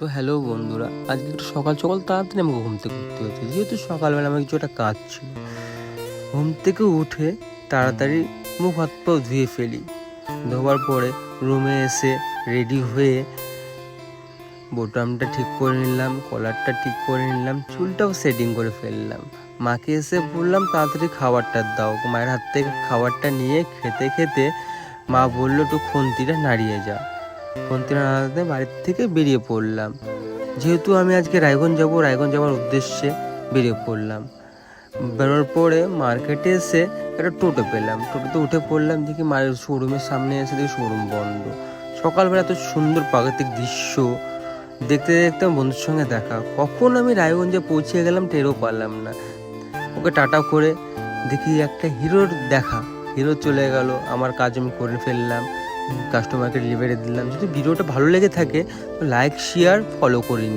তো হ্যালো বন্ধুরা, আজকে একটু সকাল সকাল তাড়াতাড়ি আমাকে ঘুম থেকে উঠতে হচ্ছে, যেহেতু সকালবেলা আমার কিছু একটা কাজ ছিল। ঘুম থেকে উঠে তাড়াতাড়ি মুখ হাত পাও ধুয়ে ফেলি। ধোয়ার পরে রুমে এসে রেডি হয়ে বোতামটা ঠিক করে নিলাম, কলারটা ঠিক করে নিলাম, চুলটাও সেটিং করে ফেললাম। মাকে এসে বললাম তাড়াতাড়ি খাবারটা দাও। মায়ের হাত থেকে খাবারটা নিয়ে খেতে খেতে মা বললো একটু খুন্তিটা নাড়িয়ে যা। খুন্তিটা নাড়াতে বাড়ির থেকে বেরিয়ে পড়লাম। যেহেতু আমি আজকে রায়গঞ্জ যাওয়ার উদ্দেশ্যে বেরিয়ে পড়লাম। বেরোর পরে মার্কেটে এসে একটা টোটো পেলাম, টোটোতে উঠে পড়লাম। দেখি মায়ের শোরুমের সামনে এসে দেখি শোরুম বন্ধ। সকালবেলা এত সুন্দর প্রাকৃতিক দৃশ্য দেখতে দেখতে বন্ধুর সঙ্গে দেখা, কখন আমি রায়গঞ্জে পৌঁছে গেলাম টেরও পারলাম না। ওকে টাটা করে দেখি একটা হিরোর দেখা, হিরো চলে গেল। আমার কাজ আমি করে ফেললাম, কাস্টমারকে ডেলিভারি দিলাম। যদি ভিডিওটা ভালো লেগে থাকে তো লাইক শেয়ার ফলো করে নিন।